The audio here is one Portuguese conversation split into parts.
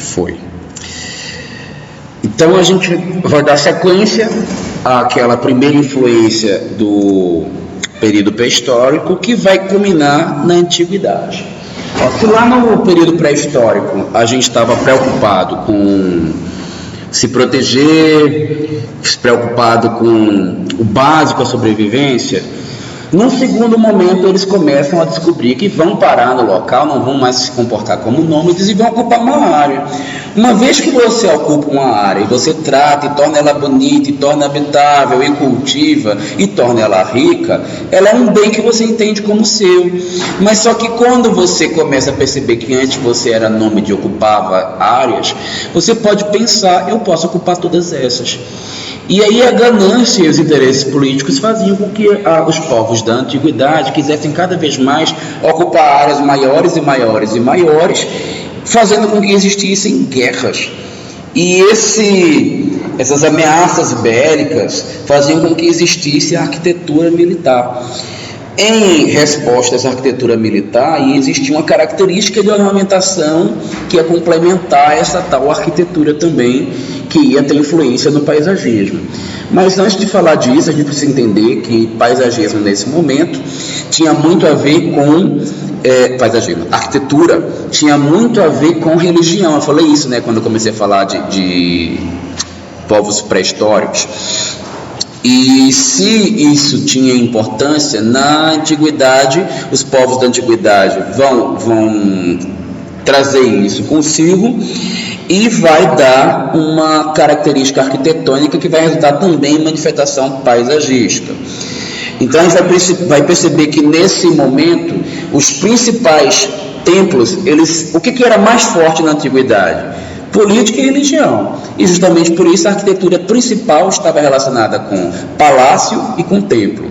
Foi. Então a gente vai dar sequência àquela primeira influência do período pré-histórico, que vai culminar na antiguidade. Se lá no período pré-histórico a gente estava preocupado com se proteger, preocupado com o básico, a sobrevivência, num segundo momento eles começam a descobrir que vão parar no local, não vão mais se comportar como nômades e vão ocupar uma área. Uma vez que você ocupa uma área e você trata e torna ela bonita, e torna habitável, e cultiva, e torna ela rica, ela é um bem que você entende como seu. Mas só que quando você começa a perceber que antes você era nômade e ocupava áreas, você pode pensar, eu posso ocupar todas essas. E aí a ganância e os interesses políticos faziam com que os povos da antiguidade quisessem cada vez mais ocupar áreas maiores e maiores e maiores, fazendo com que existissem guerras. E essas ameaças bélicas faziam com que existisse a arquitetura militar. Em resposta a essa arquitetura militar, existia uma característica de ornamentação que ia complementar essa tal arquitetura também, que ia ter influência no paisagismo. Mas antes de falar disso, a gente precisa entender que paisagismo nesse momento tinha muito a ver com arquitetura tinha muito a ver com religião. Eu falei isso, quando eu comecei a falar de povos pré-históricos. E se isso tinha importância, na antiguidade, os povos da antiguidade vão trazer isso consigo e vai dar uma característica arquitetônica que vai resultar também em manifestação paisagística. Então a gente vai perceber que nesse momento os principais templos, o que era mais forte na antiguidade? Política e religião. E justamente por isso a arquitetura principal estava relacionada com palácio e com templo.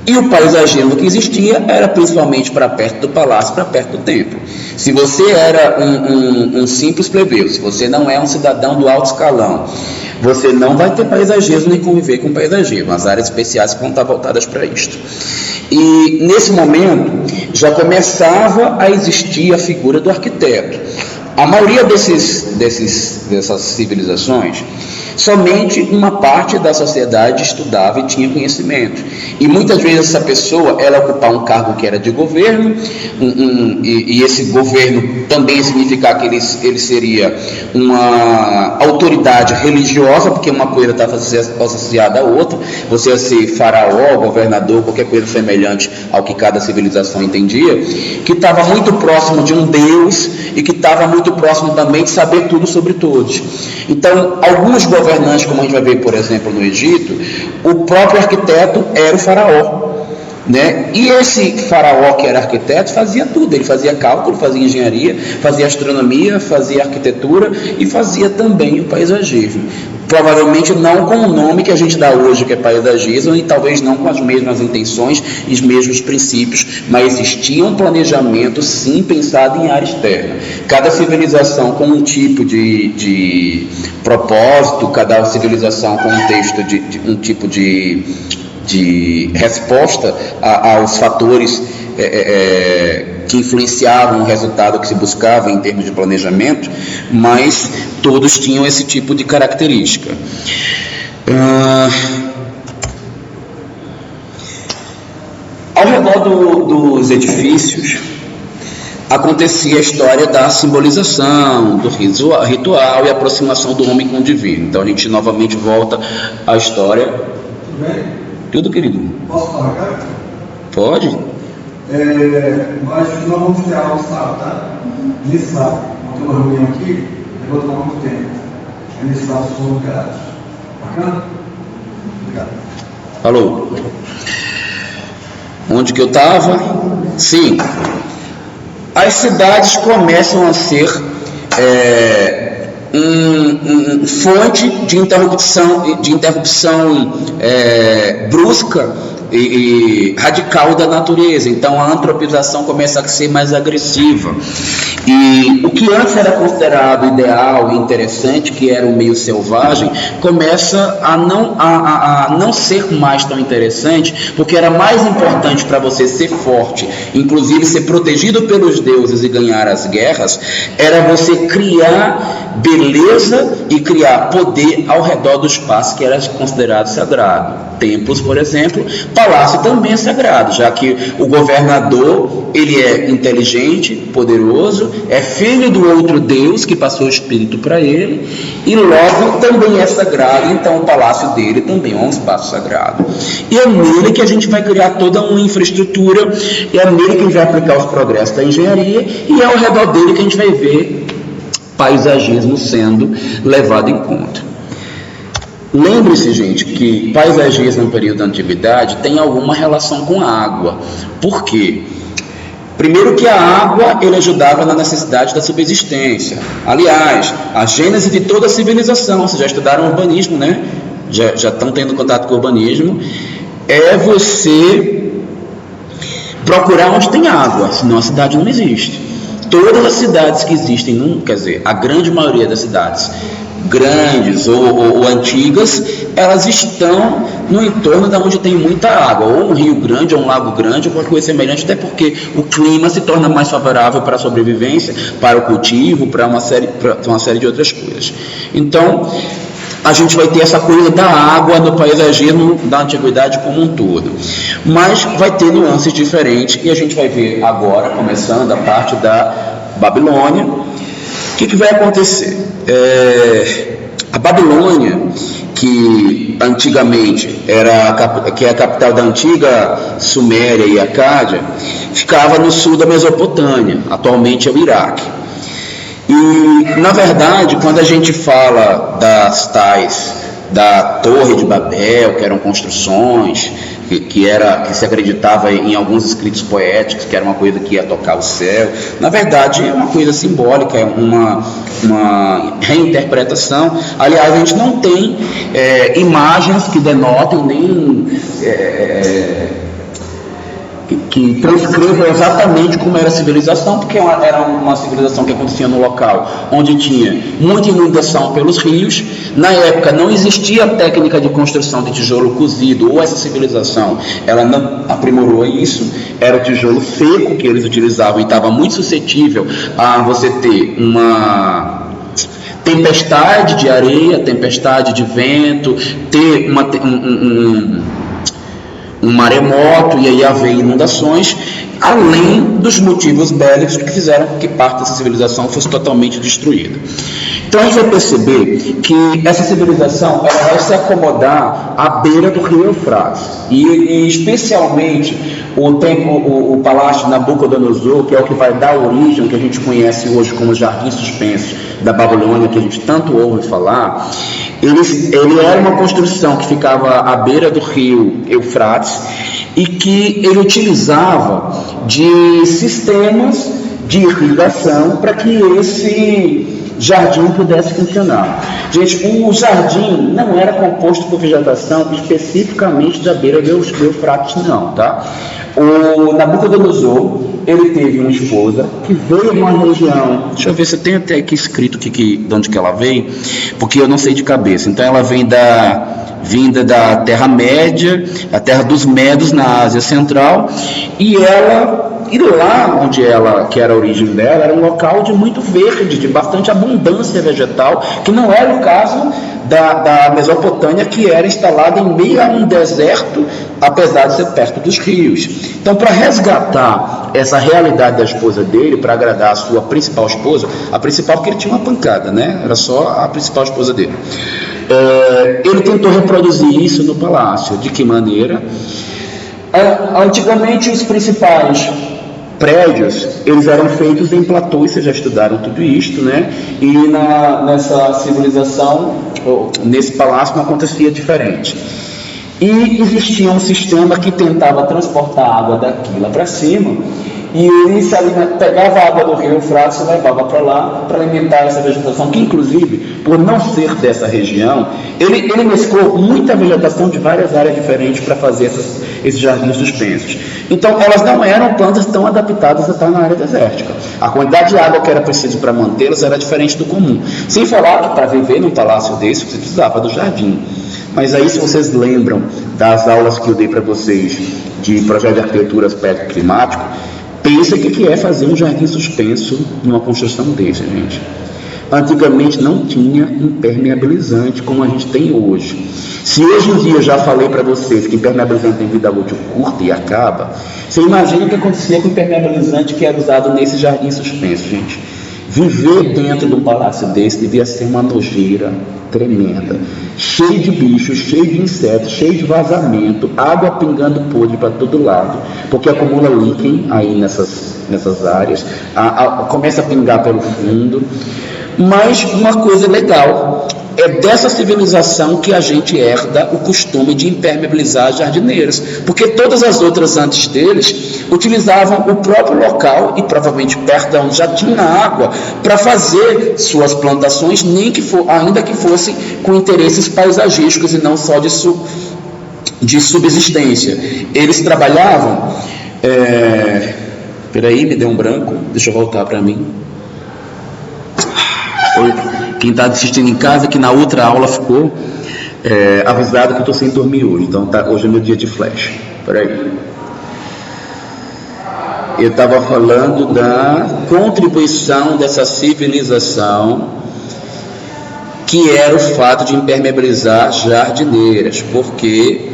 E o paisagismo que existia era principalmente para perto do palácio, para perto do templo. Se você era um simples plebeu, se você não é um cidadão do alto escalão, você não vai ter paisagismo nem conviver com paisagismo. As áreas especiais vão estar voltadas para isto. E nesse momento já começava a existir a figura do arquiteto. A maioria dessas civilizações, somente uma parte da sociedade estudava e tinha conhecimento. E muitas vezes essa pessoa, ela ocupava um cargo que era de governo, e esse governo também significava que ele seria uma autoridade religiosa, porque uma coisa estava associada à outra. Você ia ser faraó, governador, qualquer coisa semelhante ao que cada civilização entendia, que estava muito próximo de um deus e que estava muito próximo também de saber tudo sobre todos. Então, alguns governantes, como a gente vai ver, por exemplo, no Egito, o próprio arquiteto era o faraó, E esse faraó que era arquiteto fazia tudo, ele fazia cálculo, fazia engenharia, fazia astronomia, fazia arquitetura e fazia também o paisagismo. Provavelmente não com o nome que a gente dá hoje, que é paisagismo, e talvez não com as mesmas intenções e os mesmos princípios, mas existia um planejamento sim pensado em área externa. Cada civilização com um tipo de propósito, cada civilização com um tipo de resposta aos fatores que influenciavam o resultado que se buscava em termos de planejamento, mas todos tinham esse tipo de característica. Ao redor dos edifícios acontecia a história da simbolização, do ritual e aproximação do homem com o divino. Então a gente novamente volta à história. Tudo bem? Tudo, querido? Posso falar, cara? Pode. Mas nós vamos ter aula sábado, tá? Nesse sábado. Vamos ter uma reunião aqui, eu vou tomar muito tempo. Nesse sábado são operados. Bacana? Obrigado. Alô? Onde que eu estava? Sim. As cidades começam a ser fonte de interrupção brusca e radical da natureza. Então a antropização começa a ser mais agressiva, e o que antes era considerado ideal e interessante, que era o meio selvagem, começa a não ser mais tão interessante, porque era mais importante para você ser forte, inclusive ser protegido pelos deuses e ganhar as guerras, era você criar beleza e criar poder ao redor do espaço que era considerado sagrado. Templos, por exemplo, palácio também é sagrado, já que o governador, ele é inteligente, poderoso, é filho do outro Deus que passou o espírito para ele, e logo também é sagrado, então o palácio dele também é um espaço sagrado. E é nele que a gente vai criar toda uma infraestrutura, é nele que a gente vai aplicar os progressos da engenharia, e é ao redor dele que a gente vai ver paisagismo sendo levado em conta. Lembre-se, gente, que paisagismo no período da antiguidade tem alguma relação com a água. Por quê? Primeiro que a água ele ajudava na necessidade da subsistência. Aliás, a gênese de toda a civilização, vocês já estudaram urbanismo, né? Já estão tendo contato com o urbanismo. É você procurar onde tem água, senão a cidade não existe. Todas as cidades que existem, quer dizer, a grande maioria das cidades grandes ou antigas, elas estão no entorno de onde tem muita água, ou um rio grande, ou um lago grande, ou qualquer coisa semelhante, até porque o clima se torna mais favorável para a sobrevivência, para o cultivo, para uma série de outras coisas. Então, a gente vai ter essa coisa da água no paisagismo da antiguidade como um todo, mas vai ter nuances diferentes, e a gente vai ver agora, começando a parte da Babilônia, o que vai acontecer? A Babilônia, que antigamente que é a capital da antiga Suméria e Acádia, ficava no sul da Mesopotâmia, atualmente é o Iraque. E, na verdade, quando a gente fala da Torre de Babel, que eram construções, que se acreditava em alguns escritos poéticos, que era uma coisa que ia tocar o céu, na verdade é uma coisa simbólica, é uma reinterpretação. Aliás, a gente não tem imagens que denotem nem que transcrevam exatamente como era a civilização, porque era uma civilização que acontecia no local onde tinha muita inundação pelos rios. Na época não existia a técnica de construção de tijolo cozido, ou essa civilização ela não aprimorou isso, era o tijolo seco que eles utilizavam e estava muito suscetível a você ter uma tempestade de areia, tempestade de vento, ter um maremoto, e aí haver inundações, além dos motivos bélicos que fizeram com que parte dessa civilização fosse totalmente destruída. Então a gente vai perceber que essa civilização ela vai se acomodar à beira do rio Eufrates, e especialmente o palácio de Nabucodonosor, que é o que vai dar origem ao que a gente conhece hoje como os jardins suspensos da Babilônia, que a gente tanto ouve falar. Ele era uma construção que ficava à beira do rio Eufrates e que ele utilizava de sistemas de irrigação para que esse jardim pudesse funcionar. Gente, o jardim não era composto por vegetação especificamente da beira do Eufrates, não, tá? O Nabucodonosor, ele teve uma esposa que veio de uma região, deixa eu ver se eu tenho até aqui escrito de onde que ela veio, porque eu não sei de cabeça. Então ela vem vinda da Terra-média, a terra dos Medos na Ásia Central, e lá onde que era a origem dela, era um local de muito verde, de bastante abundância vegetal, que não era o caso da Mesopotâmia, que era instalada em meio a um deserto, apesar de ser perto dos rios. Então, para resgatar essa realidade da esposa dele, para agradar a sua principal esposa, a principal porque ele tinha uma pancada, né? Era só a principal esposa dele. Ele tentou reproduzir isso no palácio. De que maneira? Antigamente, os principais prédios, eles eram feitos em platôs, vocês já estudaram tudo isto, né? E nessa civilização, nesse palácio, não acontecia diferente. E existia um sistema que tentava transportar a água daqui lá para cima, e ele pegava a água do rio Eufrates e levava para lá para alimentar essa vegetação, que inclusive, por não ser dessa região, ele mesclou muita vegetação de várias áreas diferentes para fazer esses jardins suspensos. Então elas não eram plantas tão adaptadas a estar na área desértica. A quantidade de água que era preciso para mantê-las era diferente do comum. Sem falar que para viver num palácio desse você precisava do jardim. Mas aí, se vocês lembram das aulas que eu dei para vocês de projeto de arquitetura aspecto climático, pensa o que é fazer um jardim suspenso numa construção desse, gente. Antigamente não tinha impermeabilizante como a gente tem hoje. Se hoje em dia eu já falei para vocês que impermeabilizante tem vida útil curta e acaba, você imagina o que acontecia com o impermeabilizante que era usado nesse jardim suspenso, gente. Viver dentro de um palácio desse devia ser uma nojeira tremenda, cheio de bichos, cheio de insetos, cheio de vazamento, água pingando podre para todo lado, porque acumula líquen aí nessas áreas, começa a pingar pelo fundo. Mas uma coisa legal, é dessa civilização que a gente herda o costume de impermeabilizar jardineiras, porque todas as outras antes deles utilizavam o próprio local e provavelmente perto de onde já tinha água para fazer suas plantações, ainda que fosse com interesses paisagísticos e não só de subsistência. Eles trabalhavam... Peraí, me deu um branco, deixa eu voltar para mim. Quem está assistindo em casa, que na outra aula ficou avisado que eu estou sem dormir hoje. Então hoje é meu dia de flash. Peraí. Eu estava falando da contribuição dessa civilização, que era o fato de impermeabilizar jardineiras, porque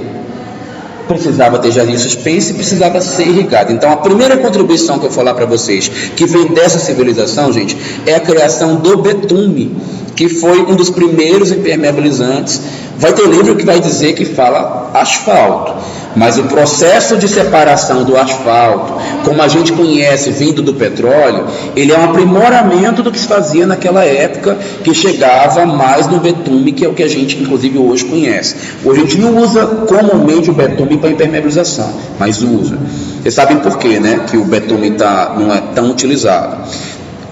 precisava ter jardim suspenso e precisava ser irrigado. Então a primeira contribuição que eu vou falar para vocês, que vem dessa civilização, gente, é a criação do betume, que foi um dos primeiros impermeabilizantes. Vai ter livro que vai dizer que fala asfalto, mas o processo de separação do asfalto, como a gente conhece vindo do petróleo, ele é um aprimoramento do que se fazia naquela época, que chegava mais no betume, que é o que a gente inclusive hoje conhece. Hoje a gente não usa comumente o betume para impermeabilização, mas usa. Vocês sabem por quê, né? Que o betume não é tão utilizado.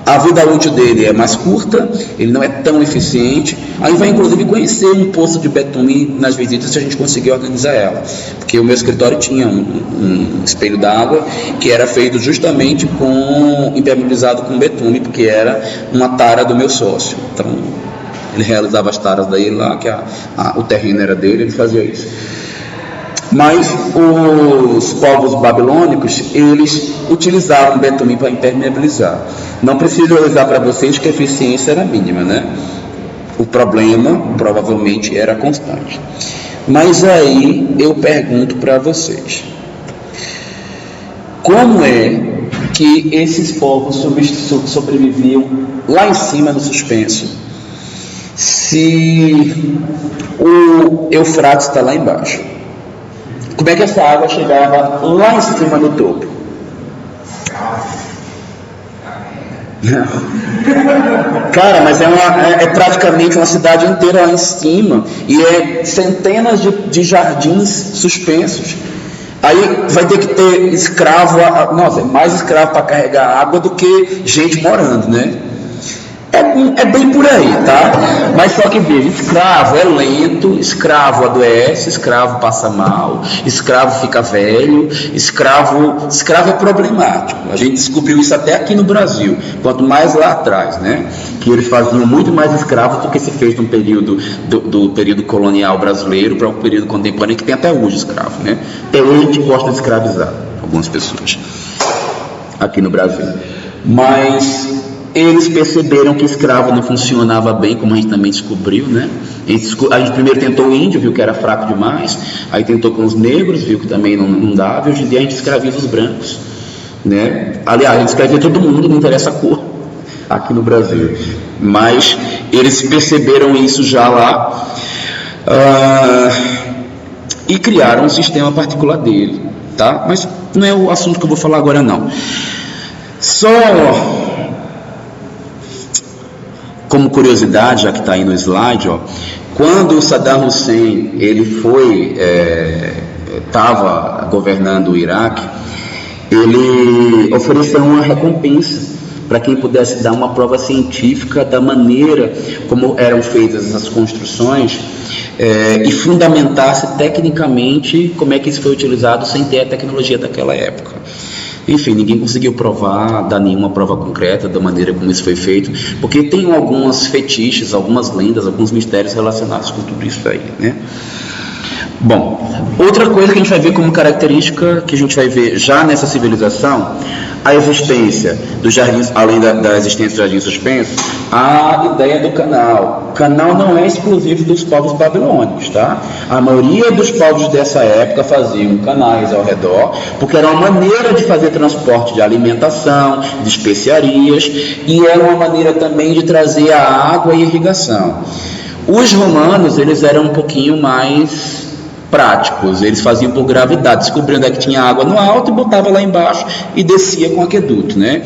A vida útil dele é mais curta, ele não é tão eficiente. Aí vai inclusive conhecer um poço de betume nas visitas, se a gente conseguir organizar ela, porque o meu escritório tinha um espelho d'água que era feito justamente impermeabilizado com betume, porque era uma tara do meu sócio. Então ele realizava as taras daí lá, que o terreno era dele, ele fazia isso. Mas os povos babilônicos, eles utilizavam betume para impermeabilizar. Não preciso avisar para vocês que a eficiência era mínima, né? O problema provavelmente era constante. Mas aí eu pergunto para vocês: como é que esses povos sobreviviam lá em cima no suspenso, se o Eufrates está lá embaixo? Como é que essa água chegava lá em cima no topo? Não. Cara, mas é praticamente uma cidade inteira lá em cima, e é centenas de jardins suspensos. Aí vai ter que ter escravo, nossa, é mais escravo para carregar água do que gente morando, né? É bem por aí, tá? Mas só que veja, escravo é lento, escravo adoece, escravo passa mal, escravo fica velho, escravo é problemático. A gente descobriu isso até aqui no Brasil, quanto mais lá atrás, né? Que eles faziam muito mais escravos do que se fez no período do período colonial brasileiro para o período contemporâneo, que tem até hoje escravo, né? Até hoje a gente gosta de escravizar algumas pessoas aqui no Brasil. Mas eles perceberam que escravo não funcionava bem, como a gente também descobriu, né? A gente primeiro tentou o índio, viu que era fraco demais, aí tentou com os negros, viu que também não dava, e hoje em dia a gente escraviza os brancos, né? Aliás, a gente escraviza todo mundo, não interessa a cor, aqui no Brasil. Mas eles perceberam isso já lá, e criaram um sistema particular dele, tá? Mas não é o assunto que eu vou falar agora, não. Só como curiosidade, já que está aí no slide, ó, quando o Saddam Hussein ele estava governando o Iraque, ele ofereceu uma recompensa para quem pudesse dar uma prova científica da maneira como eram feitas as construções, e fundamentasse tecnicamente como é que isso foi utilizado sem ter a tecnologia daquela época. Enfim, ninguém conseguiu dar nenhuma prova concreta da maneira como isso foi feito, porque tem alguns fetiches, algumas lendas, alguns mistérios relacionados com tudo isso aí, né? Bom, outra coisa que a gente vai ver como característica, que a gente vai ver já nessa civilização, a existência dos jardins, além da existência dos jardins suspensos, a ideia do canal. Canal não é exclusivo dos povos babilônicos, tá? A maioria dos povos dessa época faziam canais ao redor, porque era uma maneira de fazer transporte de alimentação, de especiarias, e era uma maneira também de trazer a água e irrigação. Os romanos, eles eram um pouquinho mais práticos, eles faziam por gravidade, descobriam onde é que tinha água no alto e botava lá embaixo e descia com aqueduto, né?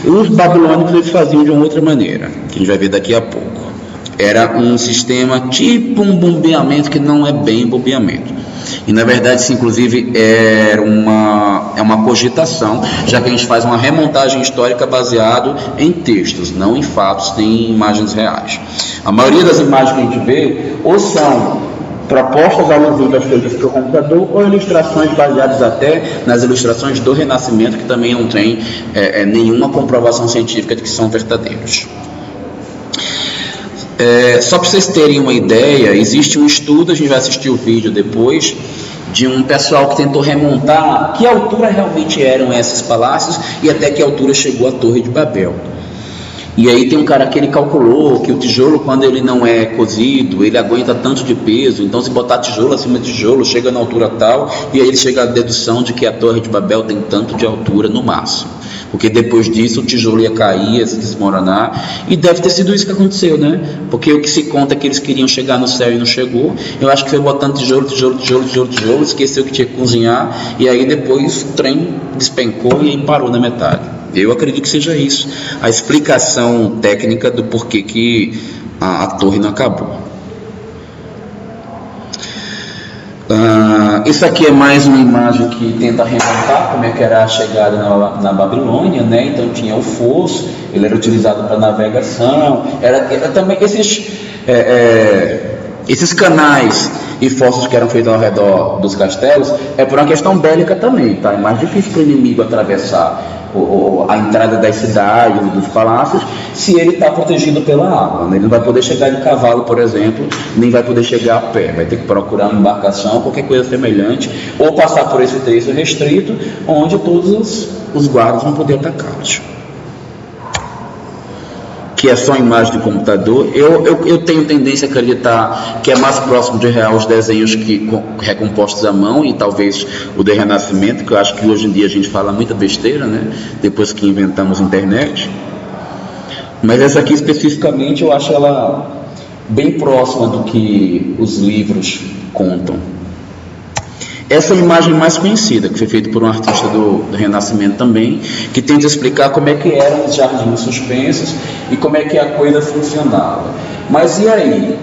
Os babilônicos, eles faziam de uma outra maneira, que a gente vai ver daqui a pouco. Era um sistema tipo um bombeamento, que não é bem bombeamento, e na verdade isso inclusive é uma cogitação, já que a gente faz uma remontagem histórica baseado em textos, não em fatos nem em imagens reais. A maioria das imagens que a gente vê ou são propostas alusivas feitas pelo computador ou ilustrações baseadas até nas ilustrações do Renascimento, que também não tem nenhuma comprovação científica de que são verdadeiros. Só para vocês terem uma ideia, existe um estudo, a gente vai assistir o vídeo depois, de um pessoal que tentou remontar que altura realmente eram esses palácios e até que altura chegou a Torre de Babel. E aí tem um cara que ele calculou que o tijolo, quando ele não é cozido, ele aguenta tanto de peso, então se botar tijolo acima de tijolo, chega na altura tal, e aí ele chega à dedução de que a Torre de Babel tem tanto de altura no máximo, porque depois disso o tijolo ia cair, ia se desmoronar, e deve ter sido isso que aconteceu, né? Porque o que se conta é que eles queriam chegar no céu e não chegou. Eu acho que foi botando tijolo, esqueceu que tinha que cozinhar, e aí depois o trem despencou e aí parou na metade. Eu acredito que seja isso, a explicação técnica do porquê que a torre não acabou. Isso aqui é mais uma imagem que tenta remontar como é que era a chegada na Babilônia, né? Então tinha o fosso, ele era utilizado para navegação, era também esses canais e fossos que eram feitos ao redor dos castelos, é por uma questão bélica também, tá? É mais difícil para o inimigo atravessar a entrada das cidades, dos palácios, se ele está protegido pela água, né? Ele não vai poder chegar de cavalo, por exemplo, nem vai poder chegar a pé, vai ter que procurar uma embarcação, qualquer coisa semelhante, ou passar por esse trecho restrito, onde todos os guardas vão poder atacá-los. Que é só imagem de computador. Eu tenho tendência a acreditar que é mais próximo de real os desenhos recompostos à mão, e talvez o de Renascimento, que eu acho que hoje em dia a gente fala muita besteira, né? Depois que inventamos a internet. Mas essa aqui especificamente eu acho ela bem próxima do que os livros contam. Essa é a imagem mais conhecida, que foi feita por um artista do Renascimento também, que tenta explicar como é que eram os jardins suspensos e como é que a coisa funcionava. Mas e aí?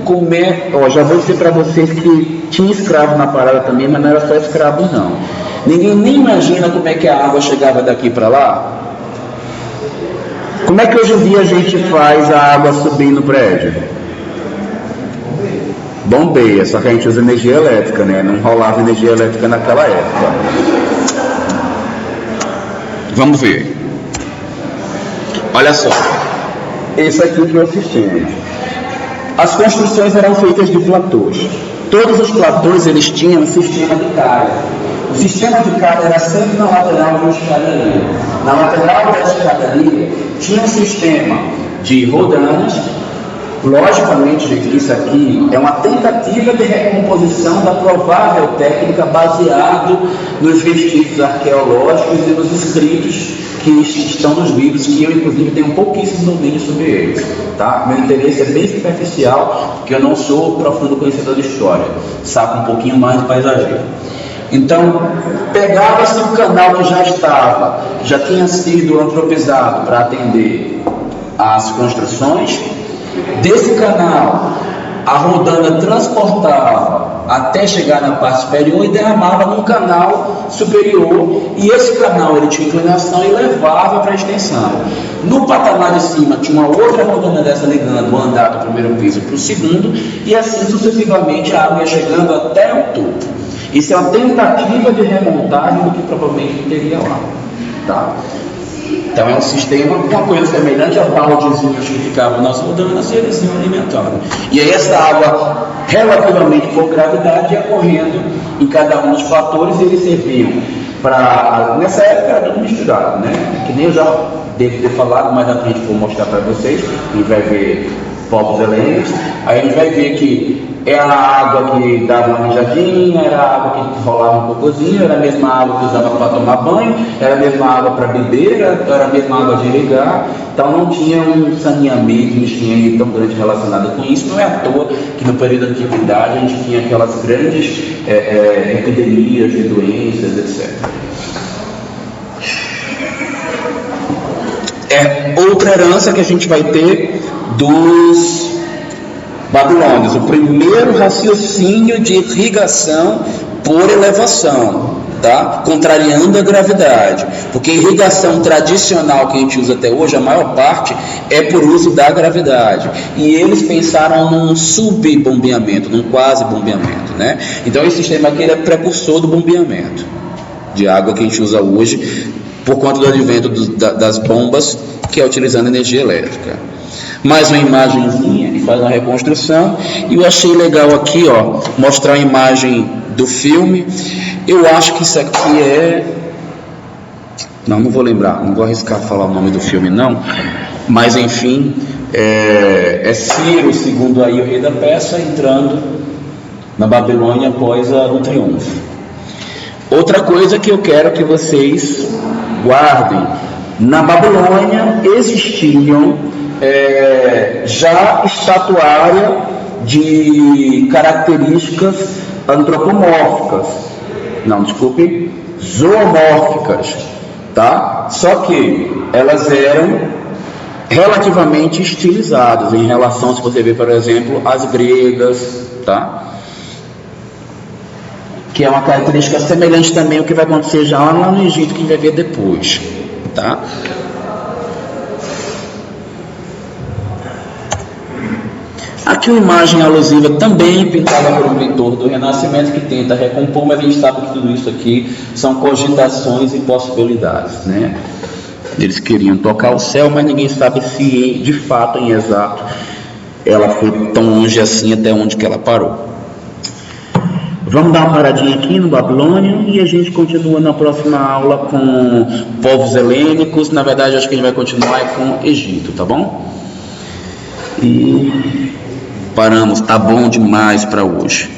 Já vou dizer para vocês que tinha escravo na parada também, mas não era só escravo não. Ninguém nem imagina como é que a água chegava daqui para lá. Como é que hoje em dia a gente faz a água subir no prédio? Bombeia, só que a gente usa energia elétrica, né? Não rolava energia elétrica naquela época. Vamos ver. Olha só. Esse aqui que eu assisti. As construções eram feitas de platôs. Todos os platôs, eles tinham um sistema de carga. O sistema de carga era sempre na lateral de uma escadaria. Na lateral da escadaria tinha um sistema de rodanas. Logicamente, gente, isso aqui é uma tentativa de recomposição da provável técnica baseado nos vestígios arqueológicos e nos escritos que estão nos livros, que eu inclusive tenho pouquíssimos domínios sobre eles, tá? Meu interesse é bem superficial, porque eu não sou profundo conhecedor de história, saco um pouquinho mais de paisagismo. Então, pegava-se um canal que já tinha sido antropizado para atender às construções. Desse canal, a rodana transportava até chegar na parte superior e derramava num canal superior, e esse canal ele tinha inclinação e levava para a extensão. No patamar de cima tinha uma outra rodana dessa ligando o andar do primeiro piso para o segundo, e assim sucessivamente a água ia chegando até o topo. Isso é uma tentativa de remontagem do que provavelmente teria lá, tá? Então é um sistema, uma coisa semelhante a baldezinhos que ficavam nas mudanas e eles iam alimentando. E aí essa água, relativamente por gravidade, ia correndo em cada um dos fatores e eles serviam para... Nessa época era tudo misturado, né? Que nem eu já devo ter falado, mas à frente vou mostrar para vocês. A gente vai ver povos helênicos, aí a gente vai ver que era a água que dava uma mijadinha, era a água que rolava um cocôzinho, era a mesma água que usava para tomar banho, era a mesma água para beber, era a mesma água de irrigar. Então não tinha um saneamento, não tinha tão grande relacionado com isso. Não é à toa que no período da antiguidade a gente tinha aquelas grandes epidemias de doenças, etc. Outra herança que a gente vai ter dos babilônios, o primeiro raciocínio de irrigação por elevação, tá? Contrariando a gravidade, porque a irrigação tradicional que a gente usa até hoje, a maior parte é por uso da gravidade, e eles pensaram num subbombeamento, num quase bombeamento, né? Então esse sistema aqui é precursor do bombeamento de água que a gente usa hoje, por conta do advento das bombas, que é utilizando energia elétrica. Mais uma imagenzinha que faz uma reconstrução, e eu achei legal aqui, ó, mostrar a imagem do filme. Eu acho que isso aqui não vou lembrar, não vou arriscar falar o nome do filme não, mas enfim, é Ciro, segundo aí o rei da Pérsia, entrando na Babilônia após o triunfo. Outra coisa que eu quero que vocês guardem: na Babilônia existiam já estatuária de características antropomórficas, zoomórficas, tá? Só que elas eram relativamente estilizadas em relação, se você ver, por exemplo, às gregas, tá? Que é uma característica semelhante também ao que vai acontecer já lá no Egito, que a gente vai ver depois, tá? Aqui uma imagem alusiva também pintada por um pintor do Renascimento que tenta recompor, mas a gente sabe que tudo isso aqui são cogitações e possibilidades, né? Eles queriam tocar o céu, mas ninguém sabe se de fato, em exato, ela foi tão longe assim até onde que ela parou. Vamos dar uma paradinha aqui no Babilônia e a gente continua na próxima aula com povos helênicos. Na verdade, acho que a gente vai continuar com Egito, tá bom? E paramos, tá bom demais para hoje.